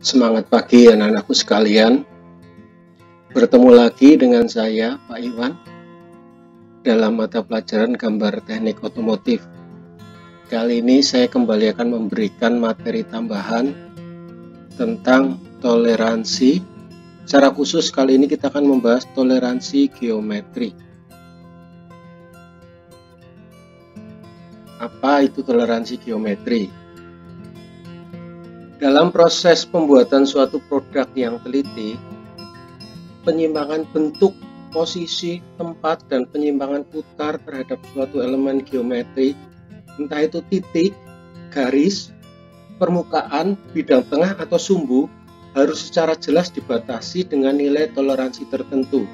Semangat pagi anak-anakku sekalian. Bertemu lagi dengan saya, Pak Iwan, dalam mata pelajaran gambar teknik otomotif. Kali ini saya kembali akan memberikan materi tambahan tentang toleransi. Secara khusus kali ini kita akan membahas toleransi geometri. Apa itu toleransi geometri? Dalam proses pembuatan suatu produk yang teliti, penyimpangan bentuk, posisi, tempat, dan penyimpangan putar terhadap suatu elemen geometri, entah itu titik, garis, permukaan, bidang tengah, atau sumbu, harus secara jelas dibatasi dengan nilai toleransi tertentu.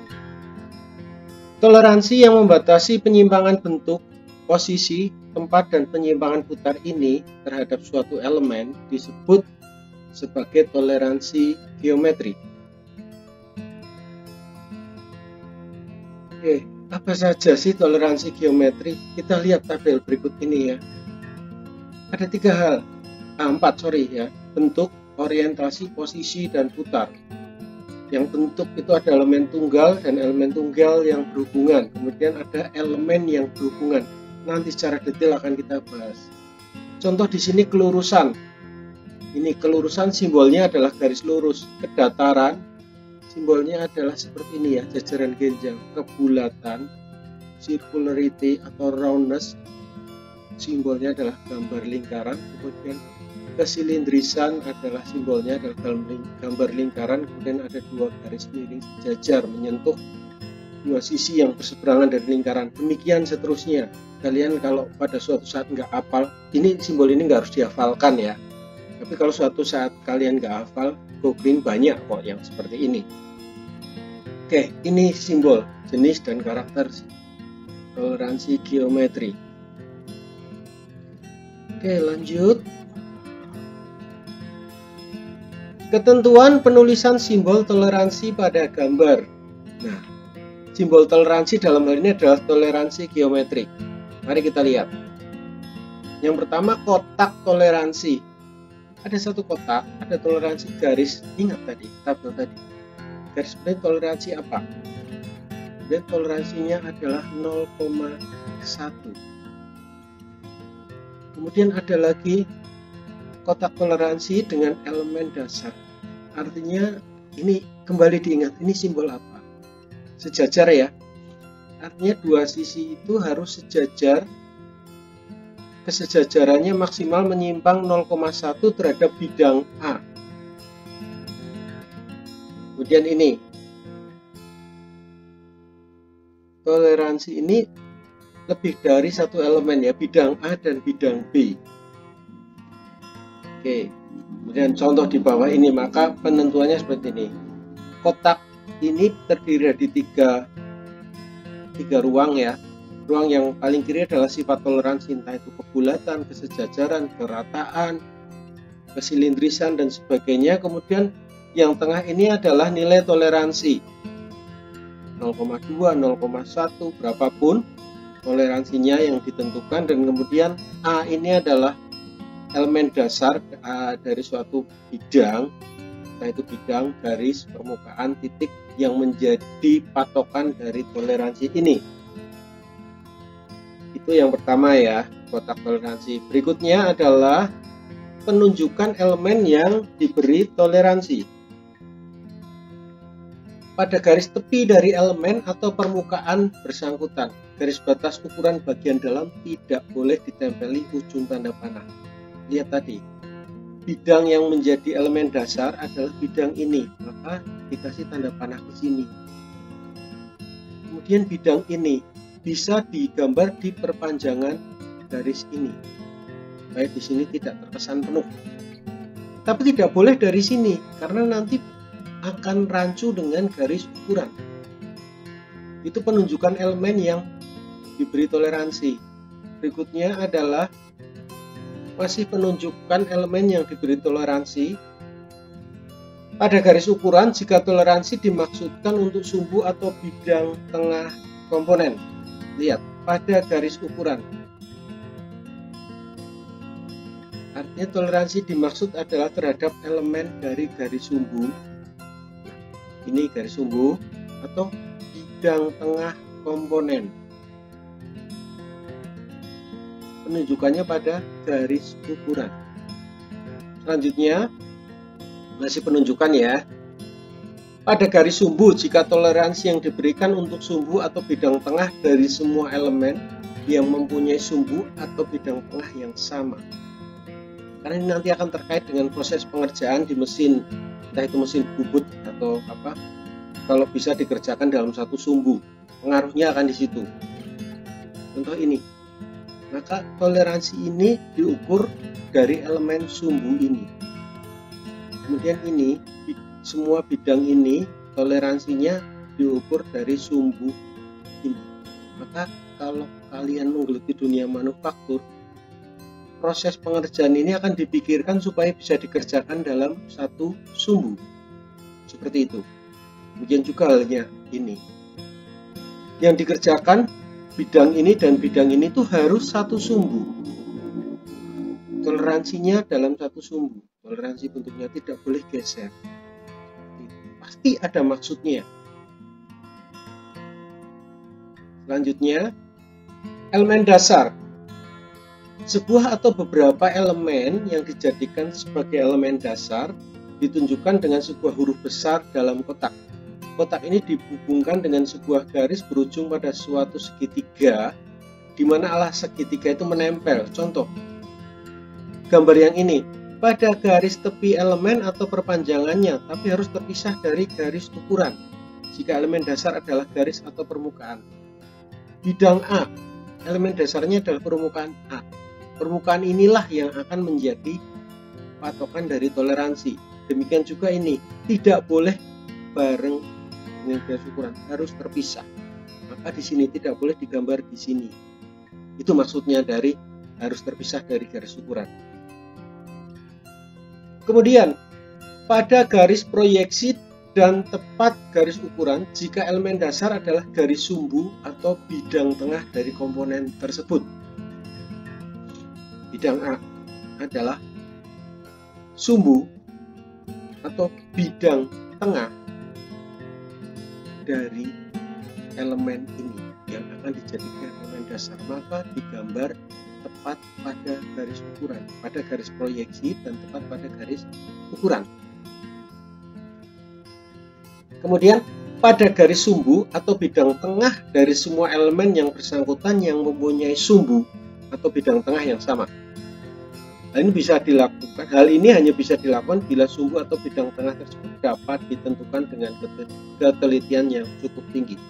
Toleransi yang membatasi penyimpangan bentuk, posisi, tempat, dan penyimpangan putar ini terhadap suatu elemen disebut sebagai toleransi geometri. Oke, apa saja sih toleransi geometri? Kita lihat tabel berikut ini ya. Ada empat ya. Bentuk, orientasi, posisi, dan putar. Yang bentuk itu ada elemen tunggal dan elemen tunggal yang berhubungan. Kemudian ada elemen yang berhubungan. Nanti secara detail akan kita bahas. Contoh di sini kelurusan. Ini kelurusan simbolnya adalah garis lurus. Kedataran simbolnya adalah seperti ini ya, jajaran genjang. Kebulatan, circularity atau roundness, simbolnya adalah gambar lingkaran. Kemudian kesilindrisan adalah simbolnya adalah gambar lingkaran. Kemudian ada dua garis miring sejajar menyentuh dua sisi yang berseberangan dari lingkaran. Demikian seterusnya. Kalian kalau pada suatu saat nggak hafal, ini simbol ini nggak harus dihafalkan ya. Tapi kalau suatu saat kalian nggak hafal, googling banyak kok yang seperti ini. Oke, ini simbol, jenis, dan karakter toleransi geometri. Oke, lanjut. Ketentuan penulisan simbol toleransi pada gambar. Nah, simbol toleransi dalam hal ini adalah toleransi geometri. Mari kita lihat. Yang pertama, kotak toleransi. Ada satu kotak, ada toleransi garis. Ingat tadi, tabel tadi. Garis ini toleransi apa? Dan toleransinya adalah 0,1. Kemudian ada lagi kotak toleransi dengan elemen dasar. Artinya ini kembali diingat, ini simbol apa? Sejajar ya. Artinya dua sisi itu harus sejajar. Kesejajarannya maksimal menyimpang 0,1 terhadap bidang A. Kemudian ini. Toleransi ini lebih dari satu elemen ya, bidang A dan bidang B. Oke. Kemudian contoh di bawah ini, maka penentuannya seperti ini. Kotak ini terdiri dari tiga ruang ya. Ruang yang paling kiri adalah sifat toleransi, entah itu kebulatan, kesejajaran, kerataan, kesilindrisan, dan sebagainya. Kemudian yang tengah ini adalah nilai toleransi 0,2, 0,1, berapapun toleransinya yang ditentukan. Dan kemudian A ini adalah elemen dasar dari suatu bidang, entah itu bidang, garis, permukaan, titik, yang menjadi patokan dari toleransi ini. Itu yang pertama ya, kotak toleransi. Berikutnya adalah penunjukan elemen yang diberi toleransi. Pada garis tepi dari elemen atau permukaan bersangkutan, garis batas ukuran bagian dalam tidak boleh ditempeli ujung tanda panah. Lihat tadi, bidang yang menjadi elemen dasar adalah bidang ini, maka dikasih tanda panah ke sini. Kemudian bidang ini bisa digambar di perpanjangan garis ini. Baik di sini tidak terkesan penuh. Tapi tidak boleh dari sini karena nanti akan rancu dengan garis ukuran. Itu penunjukan elemen yang diberi toleransi. Berikutnya adalah masih penunjukan elemen yang diberi toleransi. Pada garis ukuran jika toleransi dimaksudkan untuk sumbu atau bidang tengah komponen. Lihat, pada garis ukuran. Ini toleransi dimaksud adalah terhadap elemen dari garis sumbu. Ini garis sumbu atau bidang tengah komponen. Penunjukannya pada garis ukuran. Selanjutnya, masih penunjukan ya. Pada garis sumbu, jika toleransi yang diberikan untuk sumbu atau bidang tengah dari semua elemen yang mempunyai sumbu atau bidang tengah yang sama. Karena ini nanti akan terkait dengan proses pengerjaan di mesin, entah itu mesin bubut atau apa. Kalau bisa dikerjakan dalam satu sumbu, pengaruhnya akan di situ. Contoh ini, maka toleransi ini diukur dari elemen sumbu ini. Kemudian ini, semua bidang ini toleransinya diukur dari sumbu ini. Maka kalau kalian menggeluti dunia manufaktur, proses pengerjaan ini akan dipikirkan supaya bisa dikerjakan dalam satu sumbu. Seperti itu. Demikian juga halnya ini. Yang dikerjakan bidang ini dan bidang ini itu harus satu sumbu. Toleransinya dalam satu sumbu. Toleransi bentuknya tidak boleh geser. Pasti ada maksudnya. Selanjutnya, elemen dasar. Sebuah atau beberapa elemen yang dijadikan sebagai elemen dasar ditunjukkan dengan sebuah huruf besar dalam kotak. Kotak ini dihubungkan dengan sebuah garis berujung pada suatu segitiga, di mana alas segitiga itu menempel. Contoh, gambar yang ini, pada garis tepi elemen atau perpanjangannya, tapi harus terpisah dari garis ukuran, jika elemen dasar adalah garis atau permukaan. Bidang A, elemen dasarnya adalah permukaan A. Permukaan inilah yang akan menjadi patokan dari toleransi. Demikian juga ini, tidak boleh bareng dengan garis ukuran, harus terpisah. Maka di sini tidak boleh digambar di sini. Itu maksudnya dari harus terpisah dari garis ukuran. Kemudian, pada garis proyeksi dan tepat garis ukuran, jika elemen dasar adalah garis sumbu atau bidang tengah dari komponen tersebut. Bidang A adalah sumbu atau bidang tengah dari elemen ini yang akan dijadikan elemen dasar, maka digambar tepat pada garis ukuran, pada garis proyeksi dan tepat pada garis ukuran. Kemudian pada garis sumbu atau bidang tengah dari semua elemen yang bersangkutan yang mempunyai sumbu atau bidang tengah yang sama. Hal ini hanya bisa dilakukan bila sumbu atau bidang tengah tersebut dapat ditentukan dengan ketelitian yang cukup tinggi.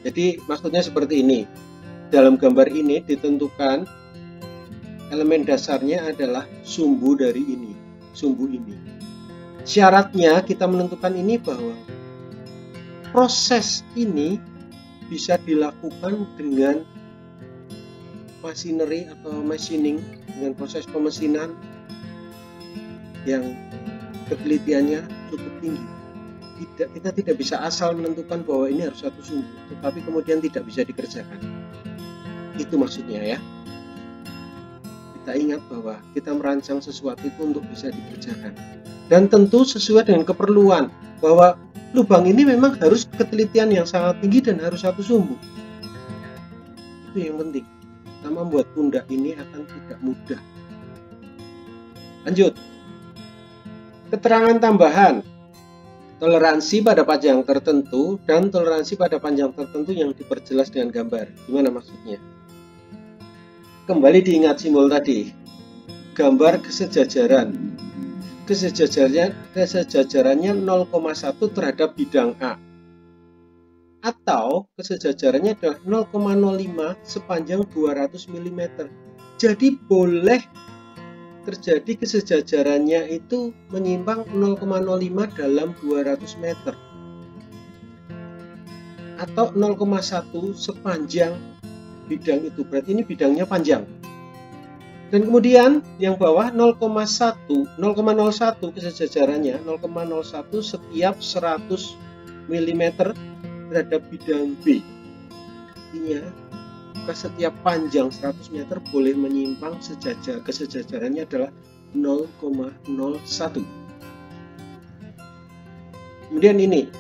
Jadi maksudnya seperti ini. Dalam gambar ini ditentukan elemen dasarnya adalah sumbu dari ini, sumbu ini. Syaratnya kita menentukan ini bahwa proses ini bisa dilakukan dengan machinery atau machining, dengan proses pemesinan yang ketelitiannya cukup tinggi. Kita tidak bisa asal menentukan bahwa ini harus satu sumbu, tetapi kemudian tidak bisa dikerjakan. Itu maksudnya ya. Kita ingat bahwa kita merancang sesuatu itu untuk bisa dikerjakan. Dan tentu sesuai dengan keperluan, bahwa lubang ini memang harus ketelitian yang sangat tinggi dan harus satu sumbu. Itu yang penting. Kita membuat pundak ini akan tidak mudah. Lanjut. Keterangan tambahan. Toleransi pada panjang tertentu dan toleransi pada panjang tertentu yang diperjelas dengan gambar. Gimana maksudnya? Kembali diingat simbol tadi. Gambar kesejajaran. Kesejajarannya 0,1 terhadap bidang A. Atau kesejajarannya adalah 0,05 sepanjang 200 mm. Jadi boleh terjadi kesejajarannya itu menyimpang 0,05 dalam 200 meter. Atau 0,1 sepanjang bidang itu. Berarti ini bidangnya panjang. Dan kemudian yang bawah 0,01 kesejajarannya 0,01 setiap 100 mm terhadap bidang B. Artinya maka setiap panjang 100 meter boleh menyimpang kesejajarannya adalah 0,01. Kemudian ini,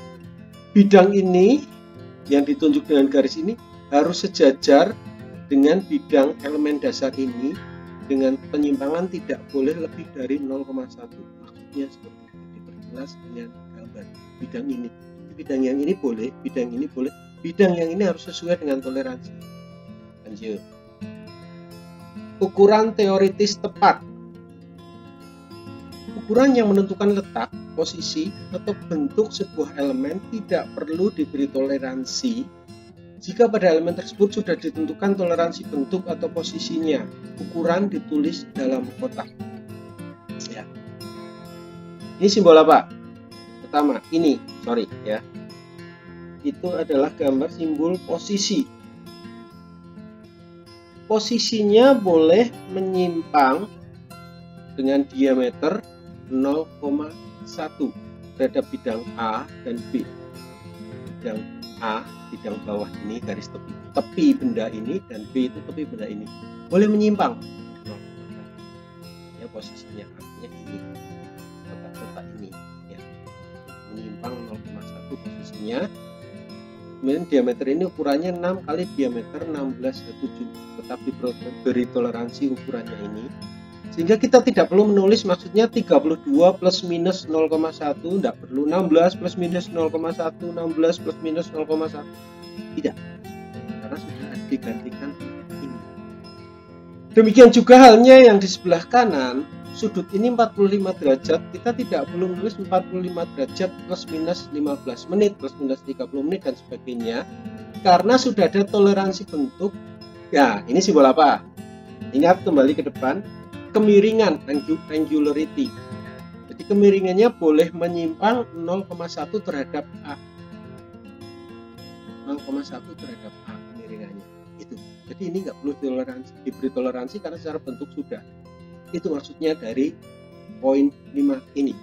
bidang ini yang ditunjuk dengan garis ini harus sejajar dengan bidang elemen dasar ini dengan penyimpangan tidak boleh lebih dari 0,1. Maksudnya seperti itu, diperjelas dengan gambar. Bidang ini, bidang yang ini boleh, bidang ini boleh, bidang yang ini harus sesuai dengan toleransi. Lanjut. Ukuran teoritis tepat. Ukuran yang menentukan letak, posisi, atau bentuk sebuah elemen tidak perlu diberi toleransi jika pada elemen tersebut sudah ditentukan toleransi bentuk atau posisinya. Ukuran ditulis dalam kotak. Ya. Ini simbol apa? Pertama, ini, sorry ya. Itu adalah gambar simbol posisi. Posisinya boleh menyimpang dengan diameter 0,1 terhadap bidang A dan B. Bidang A, bidang bawah ini garis tepi benda ini, dan B itu tepi benda ini. Boleh menyimpang 0,1. Ya, posisinya artinya ini. Kotak-kotak ini ya. Menyimpang 0,1 posisinya. Kemudian diameter ini ukurannya 6 kali diameter 16/7. Tetapi beri toleransi ukurannya ini. Sehingga kita tidak perlu menulis maksudnya 32 plus minus 0,1, tidak perlu 16 plus minus 0,1, 16 plus minus 0,1. Tidak. Karena sudah digantikan ini. Demikian juga halnya yang di sebelah kanan, sudut ini 45 derajat, kita tidak perlu menulis 45 derajat plus minus 15 menit, plus minus 30 menit, dan sebagainya. Karena sudah ada toleransi bentuk. Ya, ini simbol apa? Ingat, kembali ke depan. Kemiringan, angularity. Jadi kemiringannya boleh menyimpang 0,1 terhadap A. 0,1 terhadap A kemiringannya. Itu. Jadi ini nggak perlu diberi toleransi karena secara bentuk sudah. Itu maksudnya dari poin 5 ini.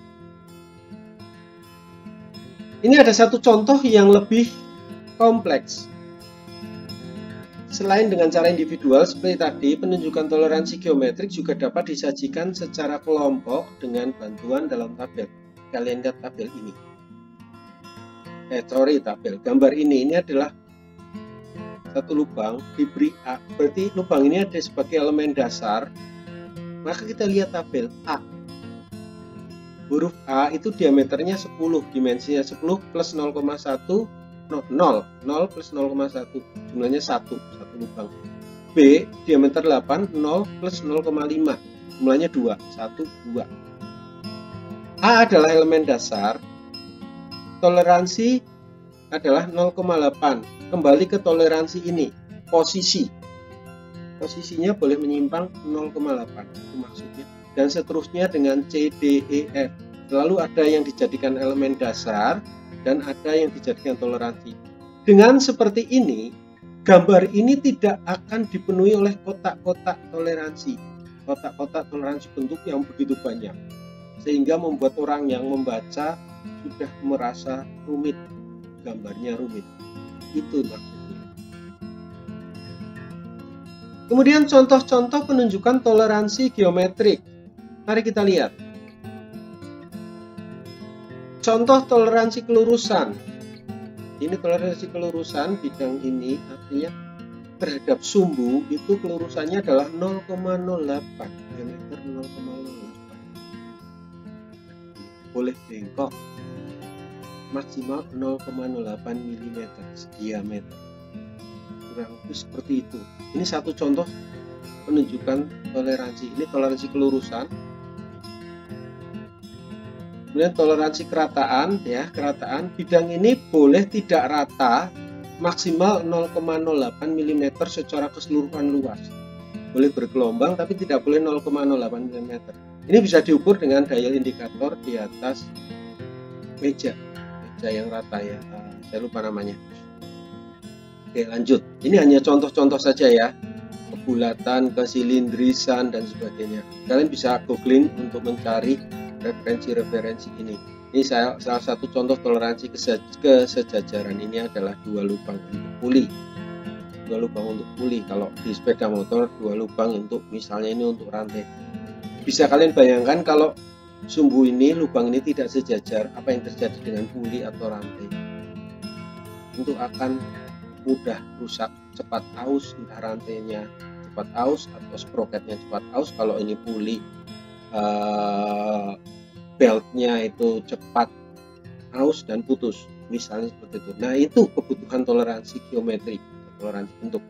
Ini ada satu contoh yang lebih kompleks. Selain dengan cara individual seperti tadi, penunjukan toleransi geometrik juga dapat disajikan secara kelompok dengan bantuan dalam tabel. Kalian lihat tabel ini. Tabel. Gambar ini adalah satu lubang diberi A. Berarti lubang ini ada sebagai elemen dasar. Maka kita lihat tabel A. Huruf A itu diameternya 10, dimensinya 10 plus 0,1. 0 plus 0,1, jumlahnya 1 lubang. B diameter 8, 0 plus 0,5, jumlahnya 2, 1, 2. A adalah elemen dasar, toleransi adalah 0,8. Kembali ke toleransi ini, posisinya boleh menyimpang 0,8, itu maksudnya. Dan seterusnya dengan C, D, E, F. Selalu ada yang dijadikan elemen dasar dan ada yang dijadikan toleransi. Dengan seperti ini, gambar ini tidak akan dipenuhi oleh kotak-kotak toleransi. Kotak-kotak toleransi bentuk yang begitu banyak. Sehingga membuat orang yang membaca sudah merasa rumit. Gambarnya rumit. Itu maksudnya. Kemudian contoh-contoh penunjukan toleransi geometrik. Mari kita lihat. Contoh toleransi kelurusan. Ini toleransi kelurusan bidang ini artinya terhadap sumbu itu kelurusannya adalah 0,08, diameter 0,08. Boleh bengkok maksimal 0,08 mm diameter. Kurang lebih seperti itu. Ini satu contoh penunjukan toleransi. Ini toleransi kelurusan. Kemudian toleransi kerataan, ya, kerataan bidang ini boleh tidak rata maksimal 0,08 mm secara keseluruhan luas. Boleh bergelombang tapi tidak boleh 0,08 mm. Ini bisa diukur dengan dial indikator di atas meja yang rata ya. Saya lupa namanya. Oke, lanjut. Ini hanya contoh-contoh saja ya. Kebulatan, kesilindrisan dan sebagainya. Kalian bisa googling untuk mencari referensi-referensi ini. Ini salah satu contoh toleransi kesejajaran. Ini adalah dua lubang bentuk puli. 2 lubang untuk puli. Kalau di sepeda motor 2 lubang untuk misalnya ini untuk rantai. Bisa kalian bayangkan kalau sumbu ini, lubang ini tidak sejajar, apa yang terjadi dengan puli atau rantai? Tentu akan mudah rusak, cepat aus, entah rantainya cepat aus atau sprocketnya cepat aus. Kalau ini puli, beltnya itu cepat aus dan putus, misalnya seperti itu. Nah, itu kebutuhan toleransi geometri, toleransi bentuk.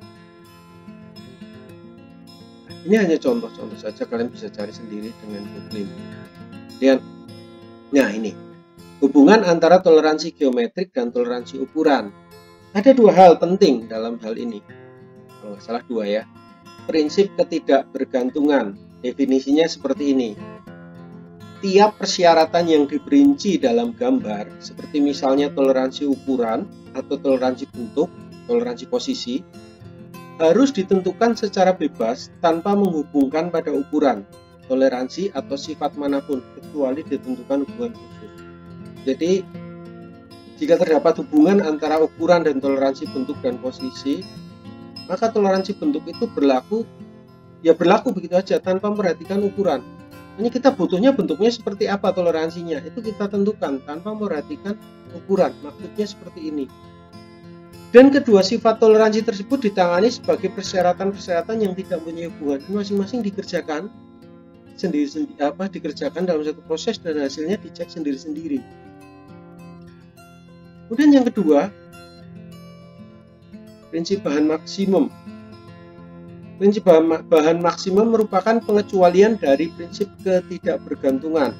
Ini hanya contoh-contoh saja, kalian bisa cari sendiri dengan Google. Dan nah, ini hubungan antara toleransi geometrik dan toleransi ukuran. Ada 2 hal penting dalam hal ini, kalau nggak salah 2 ya. Prinsip ketidakbergantungan, definisinya seperti ini. Tiap persyaratan yang diperinci dalam gambar, seperti misalnya toleransi ukuran atau toleransi bentuk, toleransi posisi, harus ditentukan secara bebas tanpa menghubungkan pada ukuran, toleransi atau sifat manapun, kecuali ditentukan hubungan khusus. Jadi, jika terdapat hubungan antara ukuran dan toleransi bentuk dan posisi, maka toleransi bentuk itu berlaku begitu aja tanpa memperhatikan ukuran. Ini kita butuhnya bentuknya seperti apa, toleransinya itu kita tentukan tanpa memperhatikan ukuran, maksudnya seperti ini. Dan kedua sifat toleransi tersebut ditangani sebagai persyaratan-persyaratan yang tidak punya hubungan, masing-masing dikerjakan dikerjakan dalam satu proses dan hasilnya dicek sendiri-sendiri. Kemudian yang kedua, prinsip bahan maksimum. Prinsip bahan maksimum merupakan pengecualian dari prinsip ketidakbergantungan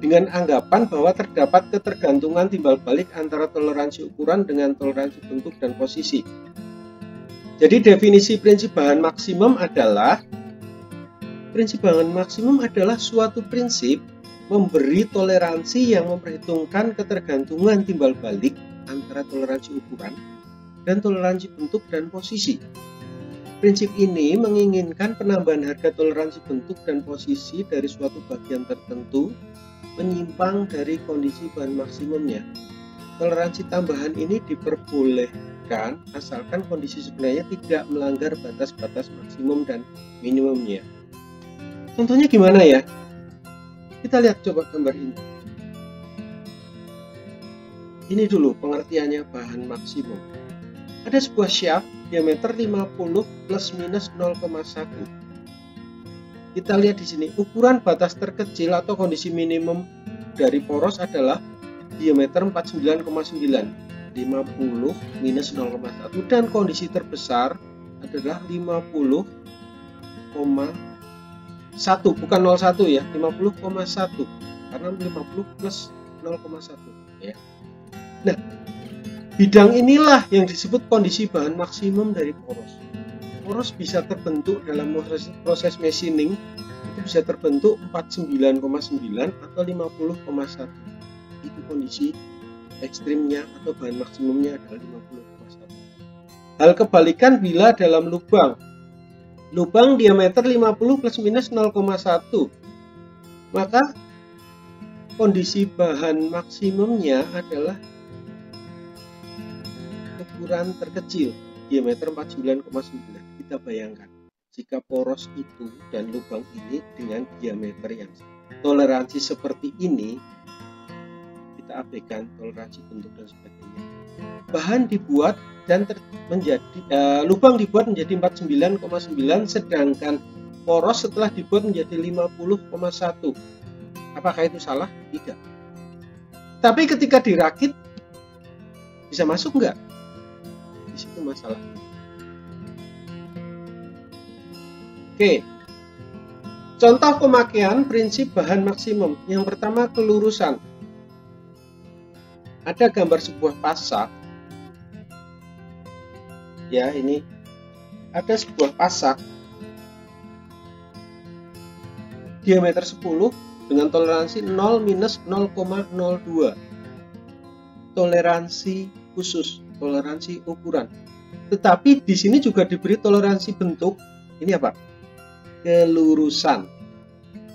dengan anggapan bahwa terdapat ketergantungan timbal balik antara toleransi ukuran dengan toleransi bentuk dan posisi. Jadi definisi prinsip bahan maksimum adalah suatu prinsip memberi toleransi yang memperhitungkan ketergantungan timbal balik antara toleransi ukuran dan toleransi bentuk dan posisi. Prinsip ini menginginkan penambahan harga toleransi bentuk dan posisi dari suatu bagian tertentu menyimpang dari kondisi bahan maksimumnya. Toleransi tambahan ini diperbolehkan asalkan kondisi sebenarnya tidak melanggar batas-batas maksimum dan minimumnya. Contohnya gimana ya? Kita lihat coba gambar ini. Ini dulu pengertiannya bahan maksimum. Ada sebuah shaft diameter 50 plus minus 0,1. Kita lihat di sini ukuran batas terkecil atau kondisi minimum dari poros adalah diameter 49,9, 50 minus 0,1, dan kondisi terbesar adalah 50,1, bukan 01 ya, 50,1 karena 50 plus 0,1 ya. Nah, bidang inilah yang disebut kondisi bahan maksimum dari poros. Poros bisa terbentuk dalam proses machining, itu bisa terbentuk 49,9 atau 50,1. Itu kondisi ekstrimnya atau bahan maksimumnya adalah 50,1. Hal kebalikan bila dalam lubang diameter 50 plus minus 0,1, maka kondisi bahan maksimumnya adalah ukuran terkecil diameter 49,9. Kita bayangkan jika poros itu dan lubang ini dengan diameter yang toleransi seperti ini, kita abaikan toleransi bentuk dan sebagainya. Bahan dibuat dan lubang dibuat menjadi 49,9, sedangkan poros setelah dibuat menjadi 50,1. Apakah itu salah? Tidak. Tapi ketika dirakit bisa masuk nggak? Di situ masalahnya. Oke. Contoh pemakaian prinsip bahan maksimum. Yang pertama, kelurusan. Ada gambar sebuah pasak. Ya, ini ada sebuah pasak diameter 10 dengan toleransi 0 minus 0,02. Toleransi khusus, toleransi ukuran. Tetapi di sini juga diberi toleransi bentuk. Ini apa? Kelurusan.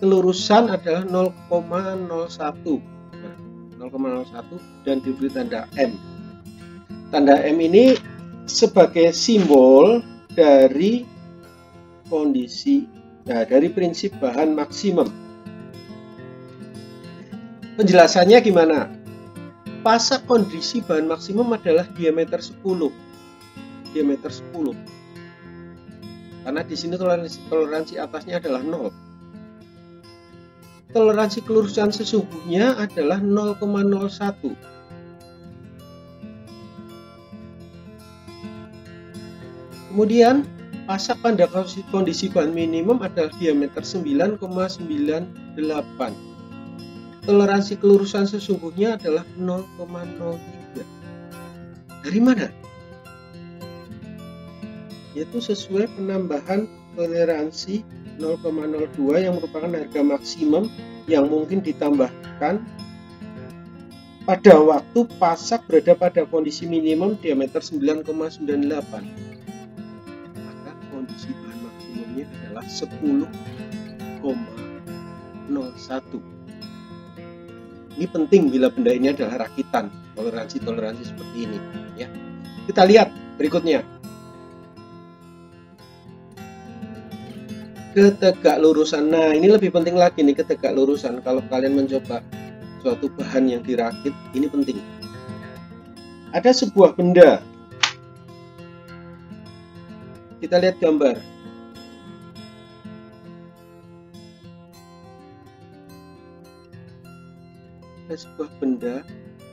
Kelurusan adalah 0,01. Nah, 0,01 dan diberi tanda M. Tanda M ini sebagai simbol dari kondisi, dari prinsip bahan maksimum. Penjelasannya gimana? Pasak kondisi bahan maksimum adalah diameter 10. Diameter 10. Karena di sini toleransi atasnya adalah 0. Toleransi kelurusan sesungguhnya adalah 0,01. Kemudian pasak pada kondisi bahan minimum adalah diameter 9,98. Toleransi kelurusan sesungguhnya adalah 0,03. Dari mana? Yaitu sesuai penambahan toleransi 0,02 yang merupakan harga maksimum yang mungkin ditambahkan pada waktu pasak berada pada kondisi minimum diameter 9,98. Maka kondisi bahan maksimumnya adalah 10,01. Ini penting bila benda ini adalah rakitan, toleransi seperti ini ya. Kita lihat berikutnya. Ketegaklurusan. Nah, ini lebih penting lagi nih, ketegaklurusan. Kalau kalian mencoba suatu bahan yang dirakit, ini penting. Ada sebuah benda. Kita lihat gambar. Ada sebuah benda,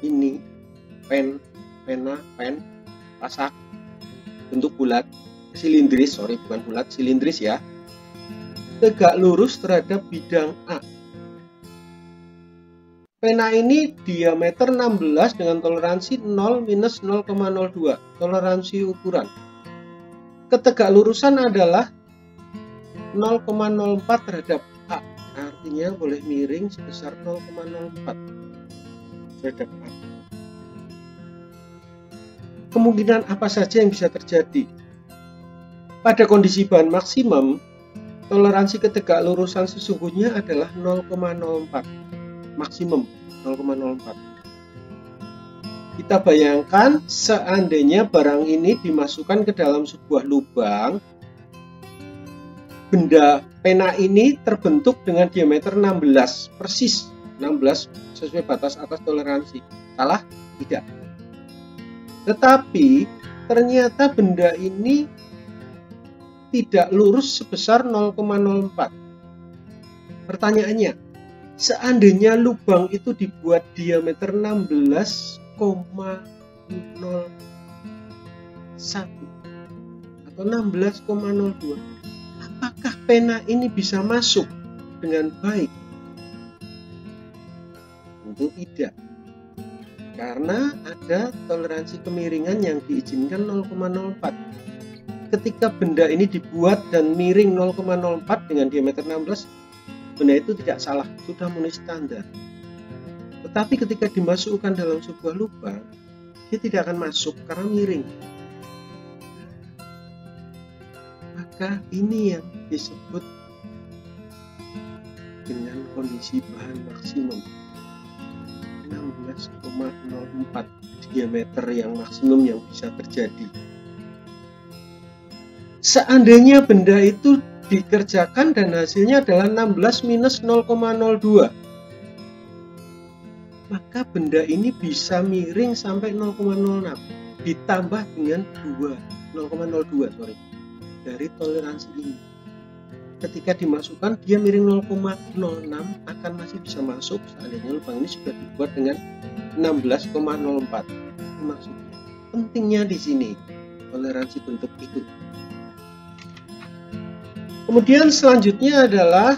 ini pen, pasak, bentuk bulat, silindris, bukan bulat, silindris ya. Tegak lurus terhadap bidang A. Pena ini diameter 16 dengan toleransi 0-0,02, toleransi ukuran. Ketegaklurusan adalah 0,04 terhadap A, artinya boleh miring sebesar 0,04 terhadap A. Kemungkinan apa saja yang bisa terjadi? Pada kondisi bahan maksimum, toleransi ketegaklurusan sesungguhnya adalah 0,04, maksimum 0,04. Kita bayangkan seandainya barang ini dimasukkan ke dalam sebuah lubang, benda pena ini terbentuk dengan diameter 16, persis 16 sesuai batas atas toleransi. Salah? Tidak. Tetapi ternyata benda ini tidak lurus sebesar 0,04. Pertanyaannya, seandainya lubang itu dibuat diameter 16,01 atau 16,02, apakah pena ini bisa masuk dengan baik? Tentu tidak, karena ada toleransi kemiringan yang diizinkan 0,04. Ketika benda ini dibuat dan miring 0,04 dengan diameter 16, benda itu tidak salah, sudah memenuhi standar. Tetapi ketika dimasukkan dalam sebuah lubang, dia tidak akan masuk karena miring. Maka ini yang disebut dengan kondisi bahan maksimum, 16,04 diameter yang maksimum yang bisa terjadi. Seandainya benda itu dikerjakan dan hasilnya adalah 16 minus 0,02, maka benda ini bisa miring sampai 0,06 ditambah dengan 0,02 dari toleransi ini. Ketika dimasukkan dia miring 0,06 akan masih bisa masuk seandainya lubang ini sudah dibuat dengan 16,04. Maksudnya pentingnya di sini toleransi bentuk itu. Kemudian selanjutnya adalah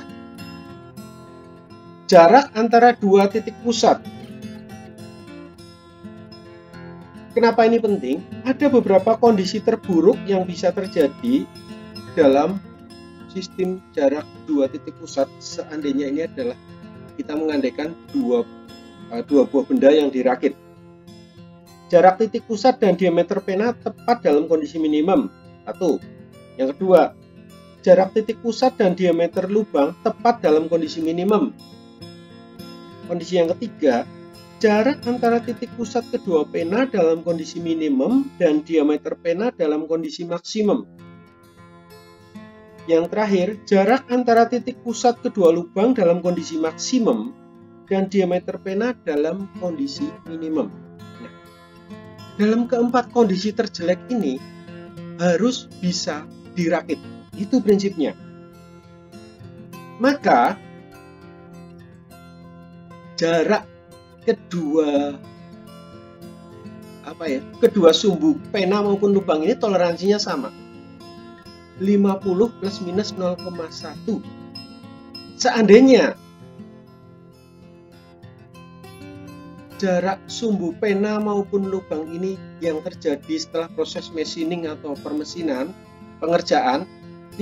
jarak antara dua titik pusat. Kenapa ini penting? Ada beberapa kondisi terburuk yang bisa terjadi dalam sistem jarak dua titik pusat seandainya ini adalah kita mengandaikan dua buah benda yang dirakit. Jarak titik pusat dan diameter pena tepat dalam kondisi minimum. Satu. Yang kedua, jarak titik pusat dan diameter lubang tepat dalam kondisi minimum. Kondisi yang ketiga, jarak antara titik pusat kedua pena dalam kondisi minimum dan diameter pena dalam kondisi maksimum. Yang terakhir, jarak antara titik pusat kedua lubang dalam kondisi maksimum dan diameter pena dalam kondisi minimum. Nah, dalam keempat kondisi terjelek ini harus bisa dirakit. Itu prinsipnya. Maka jarak kedua sumbu pena maupun lubang ini toleransinya sama, 50 plus minus 0,1. Seandainya jarak sumbu pena maupun lubang ini yang terjadi setelah proses machining atau permesinan, pengerjaan,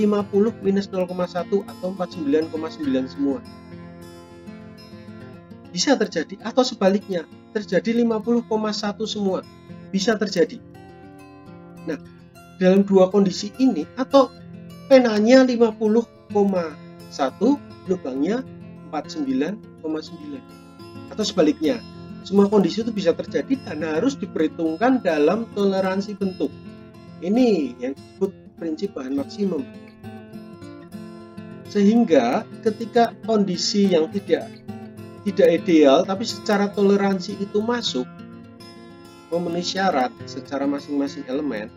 50 minus 0,1 atau 49,9 semua. Bisa terjadi, atau sebaliknya terjadi 50,1 semua, bisa terjadi. Nah, dalam dua kondisi ini, atau penanya 50,1, lubangnya 49,9, atau sebaliknya, semua kondisi itu bisa terjadi dan harus diperhitungkan dalam toleransi bentuk. Ini yang disebut prinsip bahan maksimum. Sehingga ketika kondisi yang tidak ideal, tapi secara toleransi itu masuk, memenuhi syarat secara masing-masing elemen,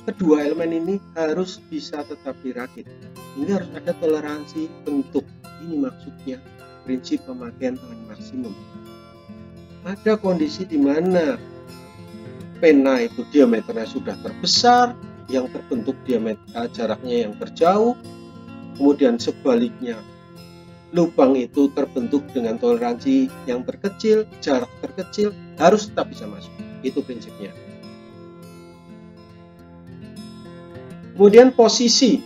kedua elemen ini harus bisa tetap dirakit. Ini harus ada toleransi bentuk. Ini maksudnya prinsip pemakaian bahan maksimum. Ada kondisi di mana pena itu diameternya sudah terbesar, yang terbentuk diameter jaraknya yang terjauh, kemudian sebaliknya lubang itu terbentuk dengan toleransi yang terkecil, jarak terkecil, harus tetap bisa masuk. Itu prinsipnya. Kemudian posisi.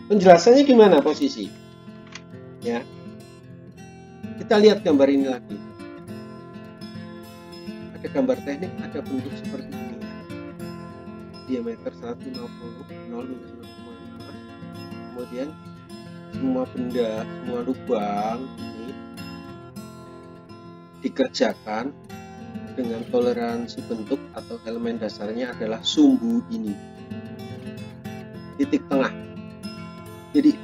Penjelasannya gimana posisi? Ya. Kita lihat gambar ini lagi. Ada gambar teknik, ada bentuk seperti ini. Diameter 150, 0,5. Kemudian semua benda, semua lubang ini dikerjakan dengan toleransi bentuk atau elemen dasarnya adalah sumbu ini, titik tengah. Jadi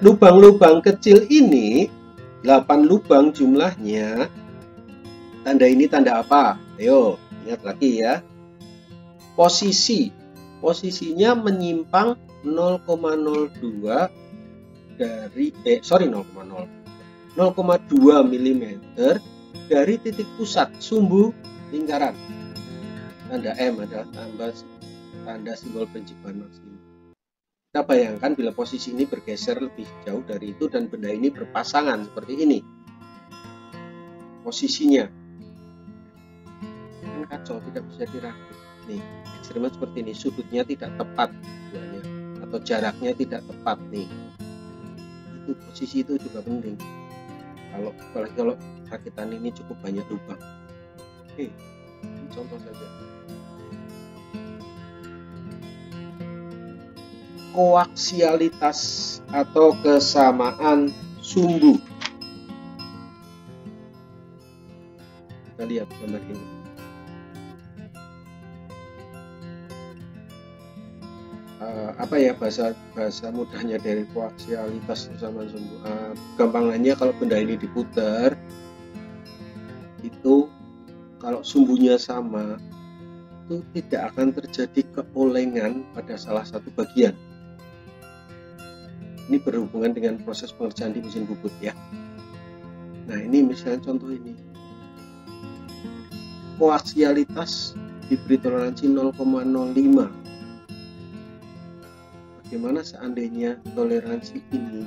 lubang-lubang kecil ini 8 lubang jumlahnya. Tanda ini tanda apa? Ayo ingat lagi ya. Posisinya menyimpang 0,02 dari 0,2 mm dari titik pusat sumbu lingkaran. Tanda M adalah tanda simbol prinsip bahan maksimum. Kita bayangkan bila posisi ini bergeser lebih jauh dari itu dan benda ini berpasangan seperti ini. Posisinya kan kacau, tidak bisa dirakit. Nih, ekstrimnya seperti ini, sudutnya tidak tepat atau jaraknya tidak tepat nih. Itu posisi itu juga penting. Apalagi kalau rakitan ini cukup banyak lubang. Oke, ini contoh saja. Koaksialitas atau kesamaan sumbu. Kita lihat gambar ini. Bahasa mudahnya dari koaksialitas kesamaan sumbu. Gampangannya kalau benda ini diputar, itu kalau sumbunya sama, itu tidak akan terjadi keolengan pada salah satu bagian. Ini berhubungan dengan proses pengerjaan di mesin bubut ya. Nah ini misalnya contoh ini. Koaksialitas diberi toleransi 0,05. Bagaimana seandainya toleransi ini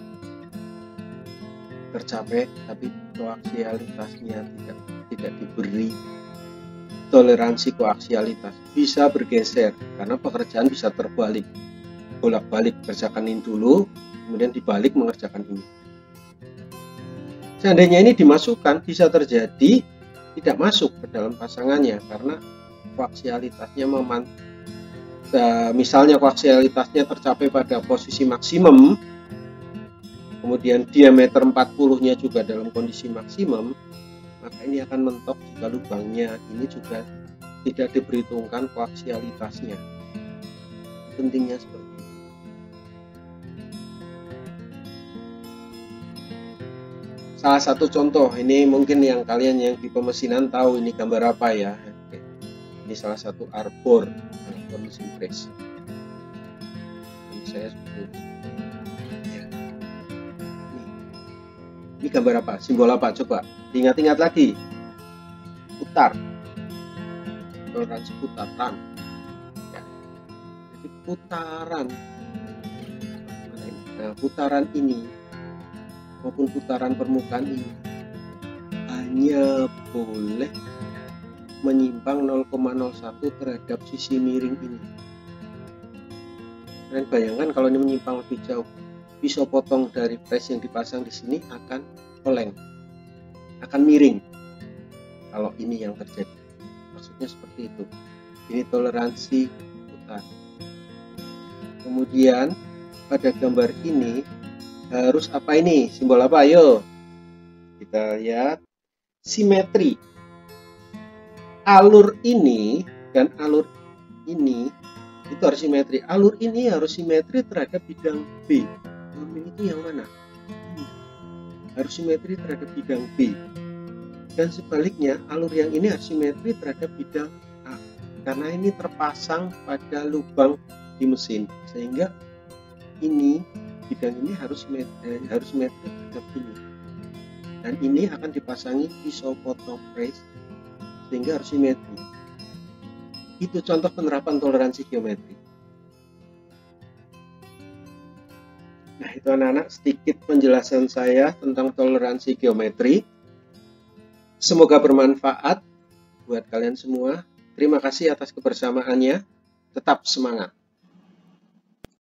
tercapai tapi koaksialitasnya tidak diberi toleransi koaksialitas? Bisa bergeser karena pekerjaan bisa terbalik, bolak-balik, kerjakan ini dulu kemudian dibalik mengerjakan ini. Seandainya ini dimasukkan, bisa terjadi tidak masuk ke dalam pasangannya karena koaksialitasnya misalnya koaksialitasnya tercapai pada posisi maksimum, kemudian diameter 40-nya juga dalam kondisi maksimum, maka ini akan mentok jika lubangnya ini juga tidak diperhitungkan koaksialitasnya. Pentingnya seperti itu. Salah satu contoh, ini mungkin yang kalian yang di pemesinan tahu ini gambar apa ya. Oke. Ini salah satu arbor mesin press. Ini saya seperti itu. Ya. Ini gambar apa? Simbol apa? Coba ingat-ingat lagi. Putar. Toleransi putaran. Ya. Jadi putaran. Nah, putaran ini maupun putaran permukaan ini hanya boleh menyimpang 0,01 terhadap sisi miring ini. Kalian bayangkan kalau ini menyimpang lebih jauh, pisau potong dari press yang dipasang di sini akan oleng, akan miring. Kalau ini yang terjadi, maksudnya seperti itu. Ini toleransi putar. Kemudian pada gambar ini harus apa ini? Simbol apa? Ayo kita lihat. Simetri. Alur ini dan alur ini itu harus simetri. Alur ini harus simetri terhadap bidang B. Itu yang mana? Ini. Harus simetri terhadap bidang B. Dan sebaliknya, alur yang ini harus simetri terhadap bidang A. Karena ini terpasang pada lubang di mesin, sehingga ini bidang ini harus simetri terhadap ini. Dan ini akan dipasangi pisau potong press sehingga harus simetri. Itu contoh penerapan toleransi geometri. Nah, itu anak-anak sedikit penjelasan saya tentang toleransi geometri. Semoga bermanfaat buat kalian semua. Terima kasih atas kebersamaannya. Tetap semangat.